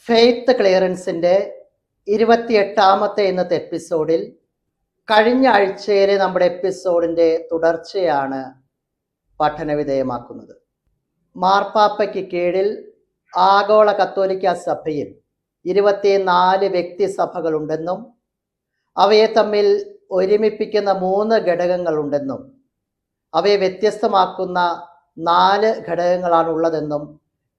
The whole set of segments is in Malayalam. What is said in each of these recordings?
ഫെയ്ത്ത് ക്ലിയറൻസിൻ്റെ 28ാമത്തെ ഇന്നത്തെ എപ്പിസോഡിൽ കഴിഞ്ഞ ആഴ്ചയിലെ നമ്മുടെ എപ്പിസോഡിൻ്റെ തുടർച്ചയാണ് പഠനവിധേയമാക്കുന്നത്. മാർപ്പാപ്പയ്ക്ക് കീഴിൽ ആഗോള കത്തോലിക്ക സഭയിൽ 24 വ്യക്തിസഭകളുണ്ടെന്നും അവയെ തമ്മിൽ ഒരുമിപ്പിക്കുന്ന 3 ഘടകങ്ങളുണ്ടെന്നും അവയെ വ്യത്യസ്തമാക്കുന്ന 4 ഘടകങ്ങളാണുള്ളതെന്നും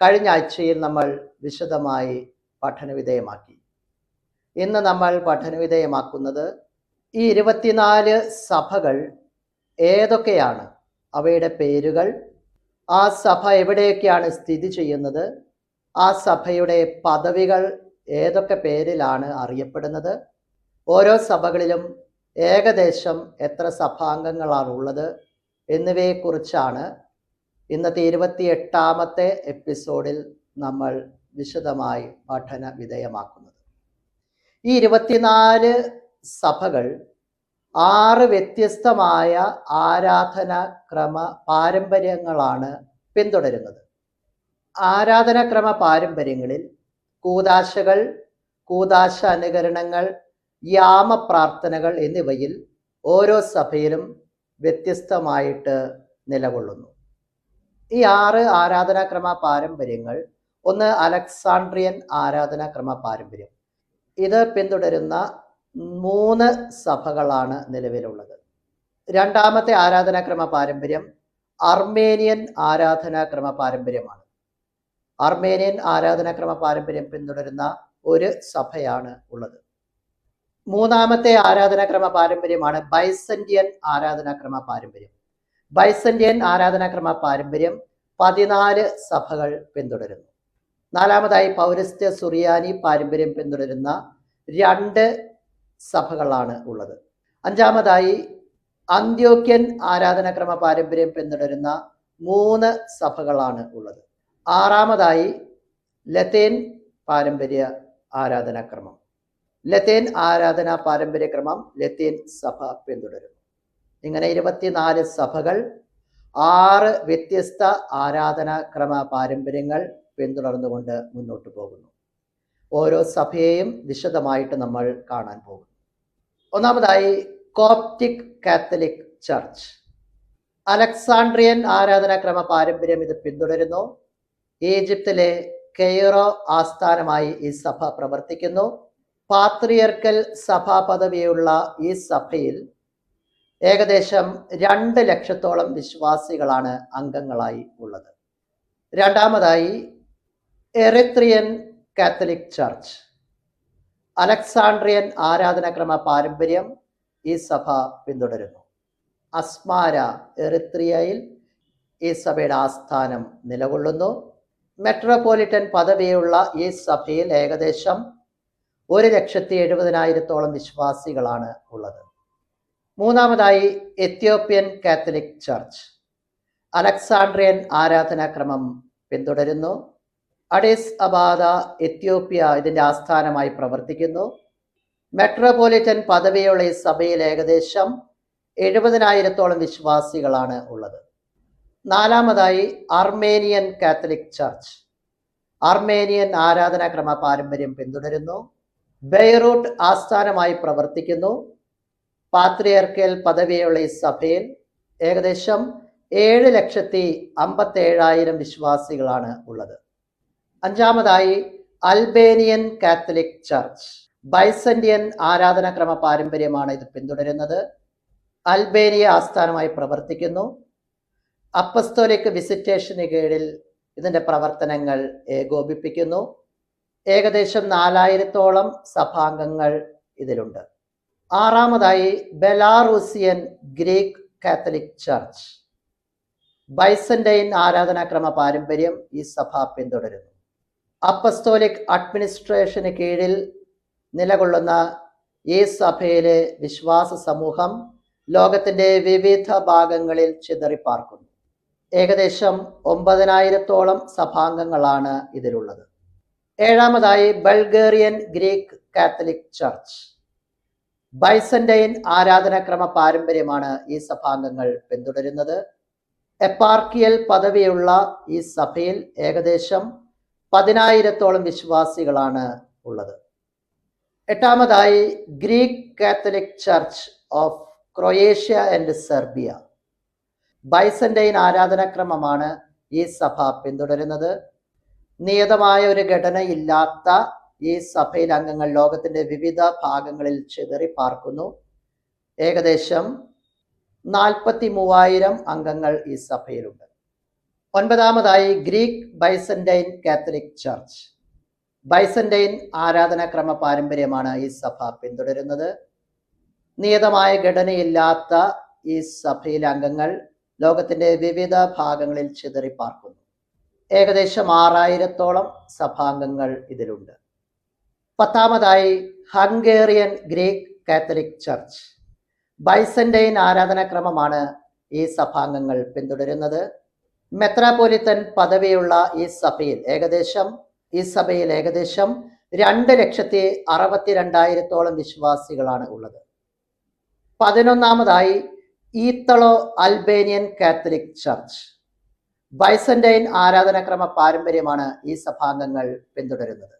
കഴിഞ്ഞ ആഴ്ചയിൽ നമ്മൾ വിശദമായി പഠനവിധേയമാക്കി. ഇന്ന് നമ്മൾ പഠനവിധേയമാക്കുന്നത് ഈ 24 സഭകൾ ഏതൊക്കെയാണ്, അവയുടെ പേരുകൾ, ആ സഭ എവിടെയൊക്കെയാണ് സ്ഥിതി ചെയ്യുന്നത്, ആ സഭയുടെ പദവികൾ ഏതൊക്കെ പേരിലാണ് അറിയപ്പെടുന്നത്, ഓരോ സഭകളിലും ഏകദേശം എത്ര സഭാംഗങ്ങളാണുള്ളത് എന്നിവയെക്കുറിച്ചാണ് ഇന്നത്തെ 28ാമത്തെ എപ്പിസോഡിൽ നമ്മൾ വിശദമായി പഠന വിധേയമാക്കുന്നത്. ഈ 24 സഭകൾ 6 വ്യത്യസ്തമായ ആരാധനാക്രമ പാരമ്പര്യങ്ങളാണ് പിന്തുടരുന്നത്. ആരാധനാക്രമ പാരമ്പര്യങ്ങളിൽ കൂദാശകൾ, കൂദാശ അനുകരണങ്ങൾ, യാമപ്രാർത്ഥനകൾ എന്നിവയിൽ ഓരോ സഭയിലും വ്യത്യസ്തമായിട്ട് നിലകൊള്ളുന്നു. ഈ 6 ആരാധനാക്രമ പാരമ്പര്യങ്ങൾ, ഒന്ന് അലക്സാണ്ട്രിയൻ ആരാധനാക്രമ പാരമ്പര്യം. ഇത് പിന്തുടരുന്ന 3 സഭകളാണ് നിലവിലുള്ളത്. രണ്ടാമത്തെ ആരാധനാക്രമ പാരമ്പര്യം അർമേനിയൻ ആരാധനാക്രമ പാരമ്പര്യമാണ്. അർമേനിയൻ ആരാധനാക്രമ പാരമ്പര്യം പിന്തുടരുന്ന ഒരു സഭയാണ് ഉള്ളത്. മൂന്നാമത്തെ ആരാധനാക്രമ പാരമ്പര്യമാണ് ബൈസന്റിയൻ ആരാധനാക്രമ പാരമ്പര്യം. ബൈസന്റിയൻ ആരാധനാക്രമ പാരമ്പര്യം 14 സഭകൾ പിന്തുടരുന്നു. നാലാമതായി പൗരസ്ത്യ സുറിയാനി പാരമ്പര്യം പിന്തുടരുന്ന 2 സഭകളാണ് ഉള്ളത്. അഞ്ചാമതായി അന്ത്യോക്യൻ ആരാധനാക്രമ പാരമ്പര്യം പിന്തുടരുന്ന 3 സഭകളാണ് ഉള്ളത്. ആറാമതായി ലത്തീൻ പാരമ്പര്യ ആരാധനാക്രമം. ലത്തീൻ ആരാധനാ പാരമ്പര്യക്രമം ലത്തീൻ സഭ പിന്തുടരുന്നു. ഇങ്ങനെ 24 സഭകൾ 6 വ്യത്യസ്ത ആരാധനാക്രമ പാരമ്പര്യങ്ങൾ പിന്തുടർന്നുകൊണ്ട് മുന്നോട്ട് പോകുന്നു. ഓരോ സഭയെയും വിശദമായിട്ട് നമ്മൾ കാണാൻ പോകുന്നു. ഒന്നാമതായി കോപ്റ്റിക് കാത്തലിക് ചർച്ച്. അലക്സാണ്ട്രിയൻ ആരാധനാക്രമ പാരമ്പര്യം ഇത് പിന്തുടരുന്നു. ഈജിപ്തിലെ കെയ്റോ ആസ്ഥാനമായി ഈ സഭ പ്രവർത്തിക്കുന്നു. പാത്രിയർക്കൽ സഭാ പദവിയുള്ള ഈ സഭയിൽ ഏകദേശം 2 ലക്ഷത്തോളം വിശ്വാസികളാണ് അംഗങ്ങളായി ഉള്ളത്. രണ്ടാമതായി എറിത്രിയൻ കാത്തലിക് ചർച്ച്. അലക്സാണ്ട്രിയൻ ആരാധനാക്രമ പാരമ്പര്യം ഈ സഭ പിന്തുടരുന്നു. അസ്മാര എറിത്രിയയിൽ ഈ സഭയുടെ ആസ്ഥാനം നിലകൊള്ളുന്നു. മെട്രോപൊളിറ്റൻ പദവിയുള്ള ഈ സഭയിൽ ഏകദേശം 1,70,000 വിശ്വാസികളാണ് ഉള്ളത്. മൂന്നാമതായി എത്യോപ്യൻ കാത്തലിക് ചർച്ച്. അലക്സാണ്ട്രിയൻ ആരാധനാക്രമം പിന്തുടരുന്നു. അഡിസ് അബാദ എത്യോപ്യ ഇതിൻ്റെ ആസ്ഥാനമായി പ്രവർത്തിക്കുന്നു. മെട്രോപൊളിറ്റൻ പദവിയുള്ള ഈ സഭയിൽ ഏകദേശം 70,000 വിശ്വാസികളാണ് ഉള്ളത്. നാലാമതായി അർമേനിയൻ കാത്തലിക് ചർച്ച്. അർമേനിയൻ ആരാധനാക്രമ പാരമ്പര്യം പിന്തുടരുന്നു. ബെയ്റൂട്ട് ആസ്ഥാനമായി പ്രവർത്തിക്കുന്നു. പാത്രിയർക്കൽ പദവിയുള്ള ഈ സഭയിൽ ഏകദേശം 7,57,000 വിശ്വാസികളാണ് ഉള്ളത്. അഞ്ചാമതായി അൽബേനിയൻ കാത്തലിക് ചർച്ച്. ബൈസന്റിയൻ ആരാധനാക്രമ പാരമ്പര്യമാണ് ഇത് പിന്തുടരുന്നത്. അൽബേനിയ ആസ്ഥാനമായി പ്രവർത്തിക്കുന്നു. അപ്പസ്തോലിക് വിസിറ്റേഷന് കീഴിൽ ഇതിൻ്റെ പ്രവർത്തനങ്ങൾ ഏകോപിപ്പിക്കുന്നു. ഏകദേശം 4,000 സഭാംഗങ്ങൾ ഇതിലുണ്ട്. ആറാമതായി Belarusian Greek Catholic church. Byzantine ആരാധനാക്രമ പാരമ്പര്യം ഈ സഭ പിന്തുടരുന്നു. അപ്പസ്തോലിക് അഡ്മിനിസ്ട്രേഷന് കീഴിൽ നിലകൊള്ളുന്ന ഈ സഭയിലെ വിശ്വാസ സമൂഹം ലോകത്തിൻ്റെ വിവിധ ഭാഗങ്ങളിൽ ചിതറിപ്പാർക്കുന്നു. ഏകദേശം 9,000 സഭാംഗങ്ങളാണ് ഇതിലുള്ളത്. ഏഴാമതായി Bulgarian Greek Catholic church. Byzantine ആരാധനാക്രമ പാരമ്പര്യമാണ് ഈ സഭാംഗങ്ങൾ പിന്തുടരുന്നത്. എപ്പാർക്കിയൽ പദവിയുള്ള ഈ സഭയിൽ ഏകദേശം 10,000-ഓളം വിശ്വാസികളാണ് ഉള്ളത്. എട്ടാമതായി Greek Catholic church of Croatia and Serbia. Byzantine ആരാധനാക്രമമാണ് ഈ സഭ പിന്തുടരുന്നത്. നിയതമായ ഒരു ഘടനയില്ലാത്ത ഈ സഭയിൽ അംഗങ്ങൾ ലോകത്തിന്റെ വിവിധ ഭാഗങ്ങളിൽ ചിതറി പാർക്കുന്നു. ഏകദേശം 43,000 അംഗങ്ങൾ ഈ സഭയിലുണ്ട്. ഒൻപതാമതായി Greek Byzantine Catholic church. Byzantine ആരാധനാക്രമ പാരമ്പര്യമാണ് ഈ സഭ പിന്തുടരുന്നത്. നിയതമായ ഘടനയില്ലാത്ത ഈ സഭയിലെ അംഗങ്ങൾ ലോകത്തിന്റെ വിവിധ ഭാഗങ്ങളിൽ ചിതറി പാർക്കുന്നു. ഏകദേശം 6,000-ഓളം സഭാംഗങ്ങൾ ഇതിലുണ്ട്. പത്താമതായി Hungarian Greek Catholic church. Byzantine ആരാധനാക്രമമാണ് ഈ സഭാംഗങ്ങൾ പിന്തുടരുന്നത്. മെത്രാപോലിത്തൻ പദവിയുള്ള ഈ സഭയിൽ ഏകദേശം 2,62,000-ഓളം വിശ്വാസികളാണ് ഉള്ളത്. 11ാമതായി ഈത്തളോ അൽബേനിയൻ കാത്തലിക് ചർച്ച്. ബൈസന്റൈൻ ആരാധനാക്രമ പാരമ്പര്യമാണ് ഈ സഭാംഗങ്ങൾ പിന്തുടരുന്നത്.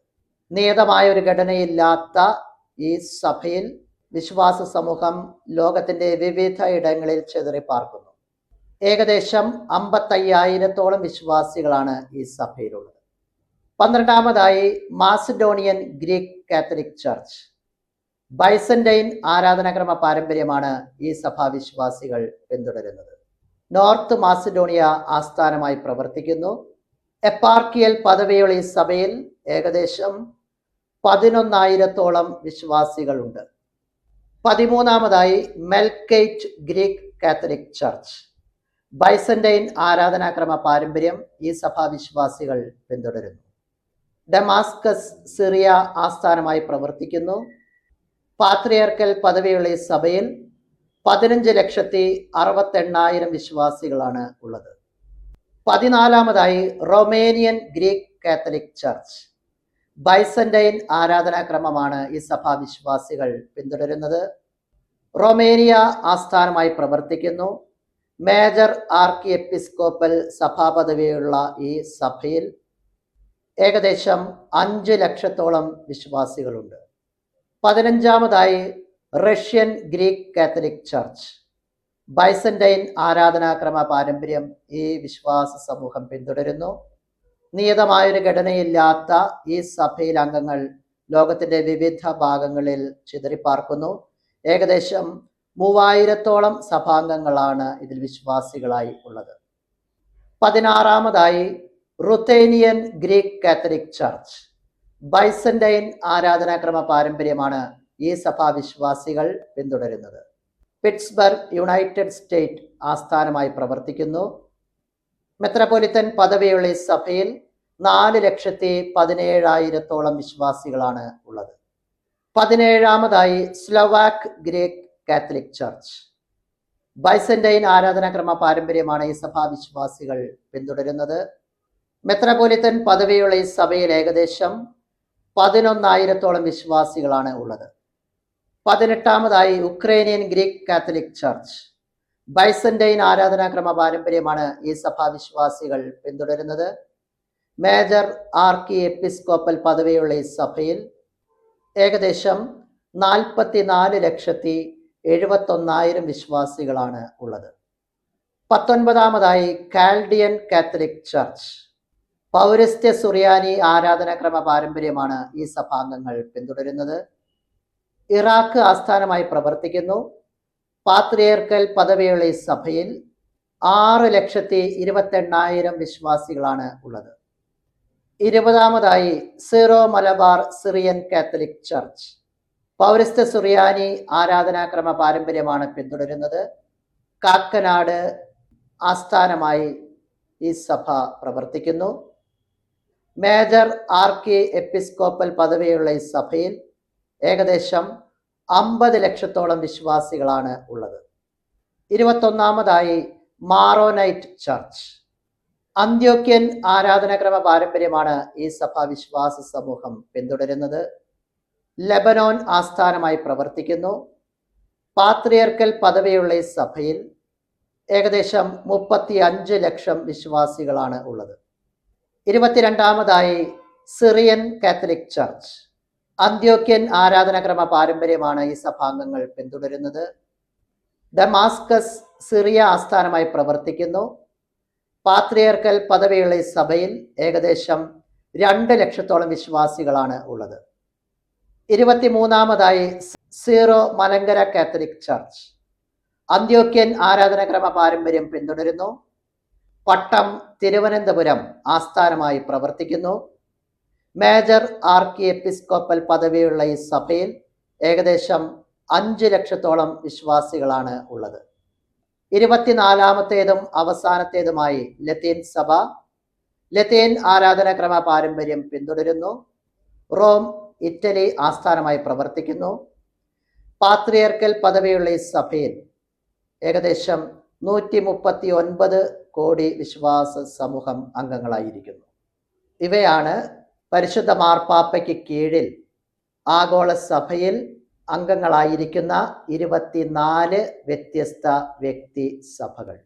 നിയതമായ ഒരു ഘടനയില്ലാത്ത ഈ സഭയിൽ വിശ്വാസ സമൂഹം ലോകത്തിന്റെ വിവിധ ഇടങ്ങളിൽ ചിതറി പാർക്കുന്നു. ഏകദേശം 55,000-ഓളം വിശ്വാസികളാണ് ഈ സഭയിലുള്ളത്. 12ാമതായി Macedonian Greek Catholic church. Byzantine ആരാധനാക്രമ പാരമ്പര്യമാണ് ഈ സഭാവിശ്വാസികൾ പിന്തുടരുന്നത്. നോർത്ത് മാസിഡോണിയ ആസ്ഥാനമായി പ്രവർത്തിക്കുന്നു. എപ്പാർക്കിയൽ പദവിയുള്ള ഈ സഭയിൽ ഏകദേശം 11,000-ഓളം വിശ്വാസികളുണ്ട്. 13ാമതായി Melkite Greek Catholic church. Byzantine ആരാധനാക്രമ പാരമ്പര്യം ഈ സഭാവിശ്വാസികൾ പിന്തുടരുന്നു. ഡമാസ്കസ് സിറിയ ആസ്ഥാനമായി പ്രവർത്തിക്കുന്നു. പാത്രിയർക്കൽ പദവിയുള്ള ഈ സഭയിൽ 15,68,000 വിശ്വാസികളാണ് ഉള്ളത്. 14ാമതായി Romanian Greek Catholic church. Byzantine ആരാധനാക്രമമാണ് ഈ സഭാവിശ്വാസികൾ പിന്തുടരുന്നത്. റൊമേനിയ ആസ്ഥാനമായി പ്രവർത്തിക്കുന്നു. മേജർ ആർക്കി എപ്പിസ്കോപ്പൽ സഭാപദവിയുള്ള ഈ സഭയിൽ ഏകദേശം 5 ലക്ഷത്തോളം വിശ്വാസികളുണ്ട്. 15ാമതായി Russian Greek Catholic church. Byzantine ആരാധനാക്രമ പാരമ്പര്യം ഈ വിശ്വാസ സമൂഹം പിന്തുടരുന്നു. നിയതമായൊരു ഘടനയില്ലാത്ത ഈ സഭയിൽ അംഗങ്ങൾ ലോകത്തിന്റെ വിവിധ ഭാഗങ്ങളിൽ ചിതറിപ്പാർക്കുന്നു. ഏകദേശം 3,000-ഓളം സഭാംഗങ്ങളാണ് ഇതിൽ വിശ്വാസികളായി ഉള്ളത്. 16ാമതായി റുത്തേനിയൻ ഗ്രീക്ക് കാത്തലിക് ചർച്ച്. ബൈസന്റൈൻ ആരാധനാക്രമ പാരമ്പര്യമാണ് ഈ സഭാവിശ്വാസികൾ പിന്തുടരുന്നത്. പിറ്റ്സ്ബർഗ് യുണൈറ്റഡ് സ്റ്റേറ്റ് ആസ്ഥാനമായി പ്രവർത്തിക്കുന്നു. മെത്രാപ്പൊലിത്തൻ പദവിയുള്ള ഈ സഭയിൽ 4,17,000-ഓളം വിശ്വാസികളാണ് ഉള്ളത്. 17ാമതായി Slovak Greek Catholic church. Byzantine ആരാധനാക്രമ പാരമ്പര്യമാണ് ഈ സഭാവിശ്വാസികൾ പിന്തുടരുന്നത്. മെത്രാപ്പൊലിത്തൻ പദവിയുള്ള ഈ സഭയിൽ ഏകദേശം 11,000-ഓളം വിശ്വാസികളാണ് ഉള്ളത്. 18ാമതായി Ukrainian Greek Catholic church. Byzantine ആരാധനാക്രമ പാരമ്പര്യമാണ് ഈ സഭാവിശ്വാസികൾ പിന്തുടരുന്നത്. മേജർ ആർക്കി എപ്പിസ്കോപ്പൽ പദവിയുള്ള ഈ സഭയിൽ ഏകദേശം 44,71,000 വിശ്വാസികളാണ് ഉള്ളത്. 19ാമതായി കാൽഡിയൻ കാത്തലിക് ചർച്ച്. പൗരസ്ത്യ സുറിയാനി ആരാധനാക്രമ പാരമ്പര്യമാണ് ഈ സഭാംഗങ്ങൾ പിന്തുടരുന്നത്. ഇറാഖ് ആസ്ഥാനമായി പ്രവർത്തിക്കുന്നു. പാത്രിയർക്കൽ പദവിയുള്ള ഈ സഭയിൽ 6,28,000 വിശ്വാസികളാണ് ഉള്ളത്. 20ാമതായി Syro Malabar Syrian Catholic church. പൗരസ്ത്യ സുറിയാനി ആരാധനാക്രമ പാരമ്പര്യമാണ് പിന്തുടരുന്നത്. കാക്കനാട് ആസ്ഥാനമായി ഈ സഭ പ്രവർത്തിക്കുന്നു. മേജർ ആർക്കി എപ്പിസ്കോപ്പൽ പദവിയുള്ള ഈ സഭയിൽ ഏകദേശം 50 ലക്ഷത്തോളം വിശ്വാസികളാണ് ഉള്ളത്. 21ാമതായി മാറോനൈറ്റ് ചർച്ച്. അന്ത്യോക്യൻ ആരാധനാക്രമ പാരമ്പര്യമാണ് ഈ സഭാവിശ്വാസ സമൂഹം പിന്തുടരുന്നത്. ലെബനോൻ ആസ്ഥാനമായി പ്രവർത്തിക്കുന്നു. പാത്രിയർക്കൽ പദവിയുള്ള ഈ സഭയിൽ ഏകദേശം 35 ലക്ഷം വിശ്വാസികളാണ് ഉള്ളത്. 22ാമതായി സിറിയൻ കാത്തലിക് ചർച്ച്. അന്ത്യോക്യൻ ആരാധനാക്രമ പാരമ്പര്യമാണ് ഈ സഭാംഗങ്ങൾ പിന്തുടരുന്നത്. ഡമാസ്കസ് സിറിയ ആസ്ഥാനമായി പ്രവർത്തിക്കുന്നു. പാത്രിയർക്കൽ പദവിയുള്ള ഈ സഭയിൽ ഏകദേശം 2 ലക്ഷത്തോളം വിശ്വാസികളാണ് ഉള്ളത്. 23-ാമതായി സീറോ മലങ്കര കാത്തലിക് ചർച്ച്. അന്ത്യോക്യൻ ആരാധനാക്രമ പാരമ്പര്യം പിന്തുടരുന്നു. പട്ടം തിരുവനന്തപുരം ആസ്ഥാനമായി പ്രവർത്തിക്കുന്നു. മേജർ ആർക്കി എപ്പിസ്കോപ്പൽ പദവിയുള്ള ഈ സഭയിൽ ഏകദേശം 5 ലക്ഷത്തോളം വിശ്വാസികളാണ് ഉള്ളത്. 24-ാമത്തേതും അവസാനത്തേതുമായി ലത്തീൻ സഭ. ലത്തീൻ ആരാധനാക്രമ പാരമ്പര്യം പിന്തുടരുന്നു. റോം, ഇറ്റലി ആസ്ഥാനമായി പ്രവർത്തിക്കുന്നു. പാത്രിയർക്കൽ പദവിയുള്ള ഈ സഭയിൽ ഏകദേശം 139 കോടി വിശ്വാസ സമൂഹം അംഗങ്ങളായിരിക്കുന്നു. ഇവയാണ് പരിശുദ്ധ മാർപ്പാപ്പയ്ക്ക് കീഴിൽ ആഗോള സഭയിൽ അംഗങ്ങളായിരിക്കുന്ന 24 വ്യത്യസ്ത വ്യക്തി സഭകൾ.